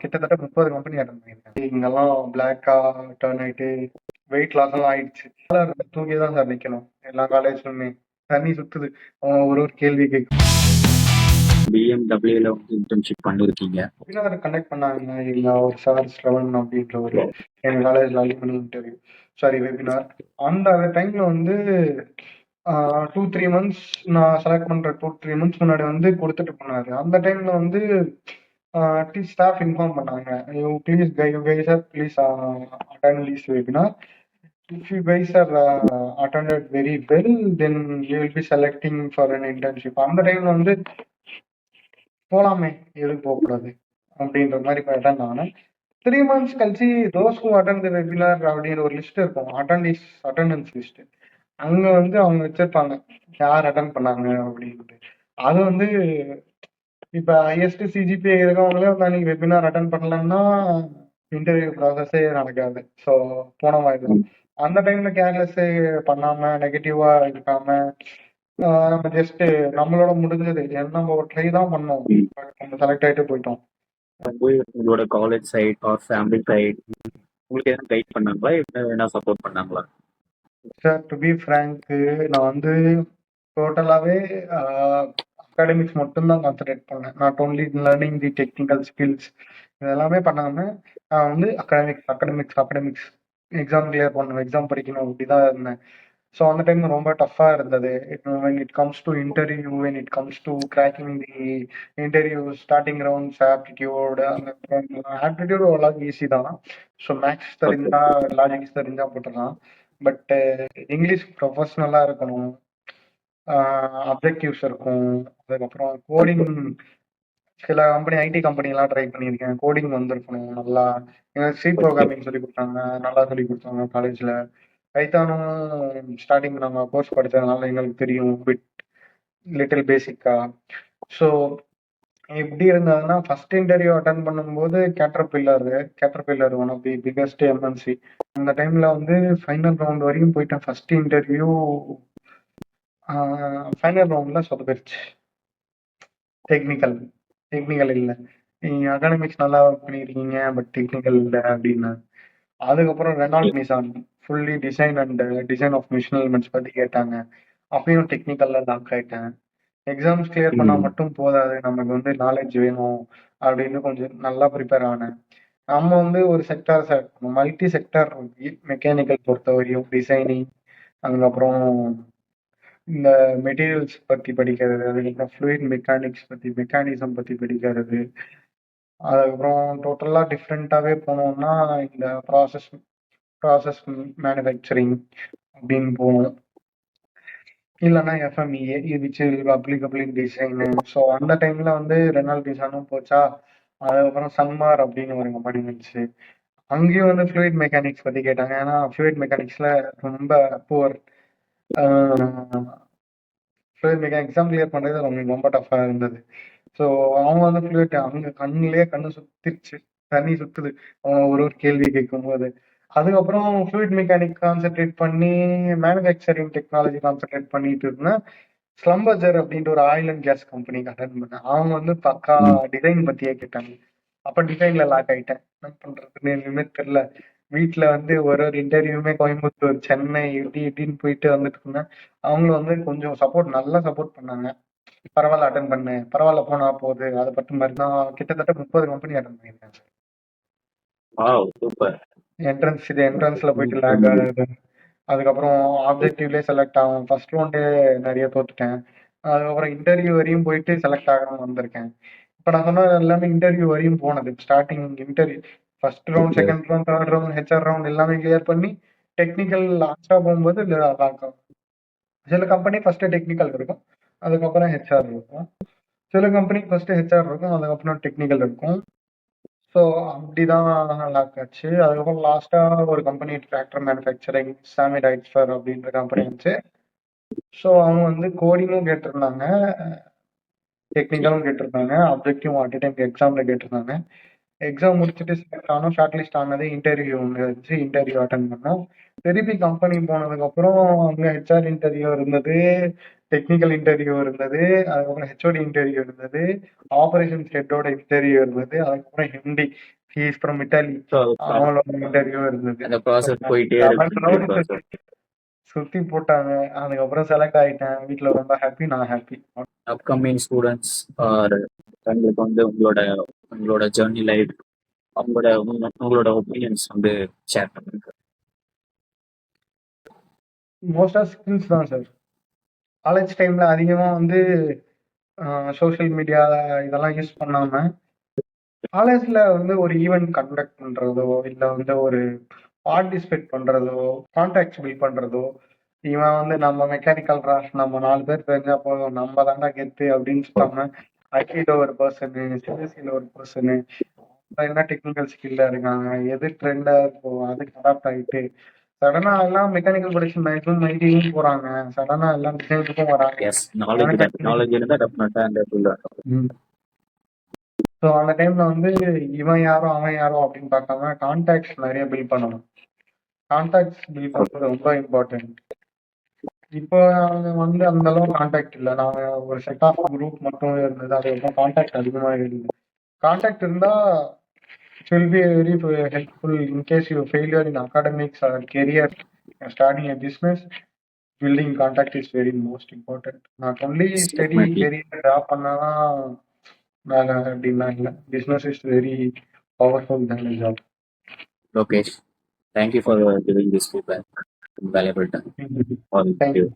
கிட்டத்தட்ட 30 company attend பண்ணியிருக்கேன். இங்கெல்லாம் பிளாக்கா டர்ன் ஆயிட்டு வெயிட் லாஸ் எல்லாம் ஆயிடுச்சு. தூங்கி தான் சார் நிக்கணும் எல்லா காலேஜ்லுமே. தண்ணி சுத்துது. அவன் ஒரு ஒரு கேள்வி கேட்கும். பிஎம்டபிள்யூல வந்து இன்டர்ன்ஷிப் பண்ணிருக்கீங்க. வெபினார் கண்டக்ட் பண்ணாங்க இல்ல ஒரு சார் ஸ்ரவன் அப்படின்ற ஒரு எங்க காலேஜ்ல அலுமினி இன்டர்வியூ சாரி வெபினார். அந்த டைம்ல வந்து 2-3 மந்த்ஸ் நான் செலக்ட் பண்ற 2-3 மந்த்ஸ் முன்னாடி வந்து கொடுத்துட்டு போனாரு. அந்த டைம்ல வந்து ஸ்டாஃப் இன்ஃபார்ம் பண்ணாங்க, you please you guys are please attend this webinar. If you guys are attended very well, then you will be selecting for an internship. அந்த டைம்ல வந்து போலாமே, எதுக்கு போகக்கூடாது அப்படின்ற மாதிரி போயிட்டேன் நான். 3 months கழிச்சு those who attend the webinar அப்படின்ற ஒரு லிஸ்ட் இருக்கும், அட்டெண்டன்ஸ் லிஸ்ட். அங்க வந்து அவங்க வச்சிருப்பாங்க யார் அட்டன் பண்ணாங்க அப்படின்ட்டு. அது வந்து இப்ப ஹையஸ்ட் சிஜிபிஏ இருக்கவங்களே வந்து அன்னைக்கு வெபினார் அட்டன் பண்ணலன்னா இன்டர்வியூ ப்ராசஸே நடக்காது. ஸோ போன மாதிரி தான். அந்த டைம்ல கேர்லெஸ் பண்ணாம நெகட்டிவா இருக்காம நம்ம ஜஸ்ட் நம்மளோட முடிஞ்சது நம்ம ஒரு ட்ரை தான் பண்ணோம். நம்ம செலக்ட் ஆயிட்டு போயிட்டோம். உங்களோட college side or family side உங்களுக்கு எதனா கைட் பண்ணாங்களா, என்ன சப்போர்ட் பண்ணாங்களா? சார் டு பி ஃப்ரேங்க், நான் வந்து டோட்டலாவே அகாடமிக்ஸ் மட்டும்தான் கான்சென்ட்ரேட் பண்ணேன். Not only learning the technical skills இதெல்லாமே பண்ணாம நான் வந்து அகாடமிக்ஸ் எக்ஸாம் கிளியர் பண்ணணும், எக்ஸாம் படிக்கணும் அப்படிதான் இருந்தேன். ஸோ அந்த டைம் ரொம்ப டஃப்பா இருந்தது. when it comes to interview, when it comes to cracking the interview starting rounds, aptitude aptitude ஓரளவுக்கு ஈஸி தான். ஸோ மேக்ஸ் தெரிஞ்சா லாஜிக்ஸ் தெரிஞ்சா போட்டுடலாம். பட் இங்கிலீஷ் ப்ரொஃபஷனலா இருக்கணும், அப்ஜெக்டிவ்ஸ் இருக்கும். அதுக்கப்புறம் கோடிங் சில கம்பெனி ஐடி கம்பெனிலாம் ட்ரை பண்ணியிருக்கேன், கோடிங் வந்திருக்கணும் நல்லா. எனக்கு சி ப்ரோக்ராமிங் சொல்லி கொடுத்தாங்க, நல்லா சொல்லி கொடுத்தாங்க காலேஜில். பைத்தானும் ஸ்டார்டிங் நாங்கள் கோர்ஸ் படித்ததுனால எங்களுக்கு தெரியும் பிட் லிட்டில் பேசிக்கா. ஸோ எப்படி இருந்ததுன்னா ஃபர்ஸ்ட் இன்டர்வியூ அட்டன் பண்ணும்போது Caterpillar one of the biggest MNC. அந்த டைம்ல வந்து ஃபைனல் ரவுண்ட் வரையும் போயிட்டேன். ஃபர்ஸ்ட் இன்டர்வியூ ஃபைனல் ரவுண்ட்ல சொதப்பிருச்சு. டெக்னிக்கல் இல்லை, நீங்க அகாடமிக்ஸ் நல்லா ஒர்க் பண்ணியிருக்கீங்க பட் டெக்னிக்கல் இல்லை அப்படின்னு. அதுக்கப்புறம் Renault Nissan fully design of machine elements பத்தி கேட்டாங்க. அப்பயும் டெக்னிக்கல்ல லாக் ஆயிட்டேன். எக்ஸாம்ஸ் கிளியர் பண்ணா மட்டும் போதாது, நமக்கு வந்து நாலேஜ் வேணும் அப்படின்னு கொஞ்சம் நல்லா ப்ரிப்பேர் ஆனேன். நம்ம வந்து ஒரு மல்டி செக்டார் மெக்கானிக்கல் பொறுத்தவரையும் டிசைனிங், அதுக்கப்புறம் இந்த மெட்டீரியல்ஸ் பத்தி படிக்கிறது, அதுக்கப்புறம் ஃப்ளூயிட் மெக்கானிக்ஸ் பத்தி மெக்கானிசம் பத்தி படிக்கிறது. அதுக்கப்புறம் டோட்டலா டிஃப்ரெண்டாவே போனோம்னா இந்த ப்ராசஸ் மேனுஃபேக்சரிங் அப்படின்னு போகணும், இல்லைன்னா FMEA which applicable in design. So அந்த டைம்ல வந்து ரெனால்ட் டிசைனும் போச்சா. அதுக்கப்புறம் சன்மார் அப்படின்னு ஒரு கம்பெனி வந்துச்சு. அங்கேயும் வந்து ஃப்ளூயிட் மெக்கானிக்ஸ் பத்தி கேட்டாங்க. ஏன்னா ஃப்ளூயிட் மெக்கானிக்ஸ்ல ரொம்ப poor. Fluid mechanic exam clear பண்றது ரொம்ப டஃபா இருந்தது. ஸோ அவங்க வந்து ஃப்ளூயிட் அங்க கண்ணு சுத்திருச்சு, தண்ணி சுத்துது அவங்க ஒரு ஒரு கேள்வி கேட்கும் போது. அதுக்கப்புறம் ஃப்ளூயிட் மெக்கானிக் கான்சென்ட்ரேட் பண்ணி மேனுஃபேக்சரிங் டெக்னாலஜி கான்சென்ட்ரேட் பண்ணிட்டு இருந்தேன். ஸ்லம்பர்ஜர் அப்படின்ற ஒரு ஆயில் அண்ட் கேஸ் கம்பெனிக்கு அட்டன் பண்ணேன். அவங்க வந்து பக்கா டிசைன் பத்தியே கேட்டாங்க. அப்ப டிசைன்ல லாக் ஆயிட்டேன். என்ன பண்றதுன்னு எதுவுமே தெரியல. வீட்டுல வந்து ஒரு இன்டர்வியூமே கோயம்புத்தூர், சென்னை இப்படின்னு போயிட்டு வந்துட்டு இருந்தேன். அவங்களும் வந்து கொஞ்சம் நல்லா சப்போர்ட் பண்ணாங்க. பரவாயில்ல அட்டன் பண்ணு, பரவாயில்ல போனா போகுது, அதை பற்றி மாதிரி தான். கிட்டத்தட்ட 30 கம்பெனி அட்டன் பண்ணியிருக்கேன் சார். என்ட்ரன்ஸ்ல போயிட்டு லேக் ஆகுது. அதுக்கப்புறம் ஆப்ஜெக்டிவ்லேயே செலக்ட் ஆகும். ஃபர்ஸ்ட் ரவுண்டே நிறைய தோத்துட்டேன். அதுக்கப்புறம் இன்டர்வியூ வரையும் போயிட்டு செலக்ட் ஆகாம வந்திருக்கேன். இப்ப நான் சொன்ன எல்லாமே இன்டர்வியூ வரையும் போனது. Starting interview first round, second round, third round, HR round எல்லாமே கிளியர் பண்ணி டெக்னிக்கல் லாஸ்டா போகும்போது லாக் ஆகும். சில கம்பெனி ஃபர்ஸ்ட் டெக்னிக்கல் இருக்கும், அதுக்கப்புறம் ஹெச்ஆர் இருக்கும். சில கம்பெனி ஃபர்ஸ்ட் ஹெச்ஆர் இருக்கும், அதுக்கப்புறம் டெக்னிக்கல் இருக்கும். ஸோ அப்படிதான் லாக் ஆச்சு. அதுக்கப்புறம் லாஸ்டா ஒரு கம்பெனி டிராக்டர் மேனுஃபேக்சரிங் சாமி ரைட்ஸ்ஃபர் அப்படின்ற கம்பெனி இருந்துச்சு. ஸோ அவங்க வந்து கோடிங்கும் கேட்டிருந்தாங்க, டெக்னிக்கலும் கேட்டிருந்தாங்க, அப்ஜெக்டிவ் அட் டைம் எக்ஸாம்ல கேட்டிருந்தாங்க. எக்ஸாம் முடிச்சுட்டு செலக்ட் ஆனோம். ஷார்ட் லிஸ்ட் ஆனது. இன்டர்வியூ ஒன்று இருந்துச்சு. இன்டர்வியூ அட்டன் பண்ணோம். திருப்பி கம்பெனி போனதுக்கப்புறம் அங்கே ஹெச்ஆர் இன்டர்வியூ இருந்தது, டெக்னிக்கல் இன்டர்வியூ இருந்தது, அதுக்கப்புறம் ஹெச்ஓடி இன்டர்வியூ இருந்தது, ஆபரேஷன்ஸ் ஹெட்டோட இன்டர்வியூ இருந்தது, அதுக்கப்புறம் Hindi he's from Italy so அவங்களோட இன்டர்வியூ இருந்தது. அந்த ப்ராசஸ் போயிட்டே 11 இருக்கு இன்டர்வியூ ரவுண்ட் ப்ராசஸ். சுத்தி போட்டாங்க. அதுக்கப்புறம் செலக்ட் ஆயிட்டேன். வீட்டில் ரொம்ப ஹாப்பி, நான் ஹாப்பி. அப்கமிங் ஸ்டூடெண்ட்ஸ் ஆர் உங்களுக்கு வந்து உங்களோட உங்களோட ஜேர்னி லைஃப் உங்களோட ஒப்பீனியன்ஸ் வந்து ஷேர் பண்ணுங்க. மோஸ்டா ஸ்கில்ஸ் தான் சார். காலேஜ் டைம்ல அதிகமா வந்து சோஷியல் மீடியா இதெல்லாம் யூஸ் பண்ணாம காலேஜ்ல வந்து ஒரு ஈவெண்ட் கண்டக்ட் பண்றதோ இல்ல வந்து ஒரு பார்ட்டிசிபேட் பண்றதோ கான்டாக்ட்ஸ் பில்ட் பண்றதோ இவன் வந்து நம்ம மெக்கானிக்கல் ராஷ் நம்ம 4 பேர் தெரிஞ்சா போதும் நம்ம தாண்டா கெத்து அப்படின்னு சொல்லாம ஐடில ஒரு பர்சனு சிஎஸ்சியில ஒரு பர்சனு என்ன டெக்னிக்கல் ஸ்கில்ல இருக்காங்க எது ட்ரெண்டா இருக்கோ அதுக்கு அடாப்ட் ஆகிட்டு சடனா எல்லாம் மெக்கானிக்கல் ப்ரொடக்ஷன் மேனேஜ்மெண்ட் ஐடியும் போறாங்க. சடனா எல்லாம் டிசைனுக்கும் வராங்க. எஸ், நாலேஜ் இருந்தால் டெஃபினட்டாக அந்த ஃபீல்டு. ஸோ அந்த டைம்ல வந்து இவன் யாரோ அவன் யாரோ அப்படின்னு பார்க்காம கான்டாக்ட்ஸ் நிறைய பில்ட் பண்ணணும். கான்டாக்ட்ஸ் பில்ட் பண்றது ரொம்ப இம்பார்ட்டன்ட். இப்போ வந்து அந்த அளவுக்கு கான்டாக்ட் இல்லை. நாங்க ஒரு செட் ஆஃப் குரூப் மட்டும் இருந்தது. அதுக்கப்புறம் கான்டாக்ட் அதிகமாக இருந்தது. கான்டாக்ட் இருந்தா it will be very helpful in case you failure in academics or career starting a business. Building contact is very most important. Not only study Definitely. career job பண்ணாதான் வேலை அப்படின்லாம் இல்லை. Business is very powerful than a job. Lokesh, thank you for giving this feedback. Valuable time. Thank All you. you.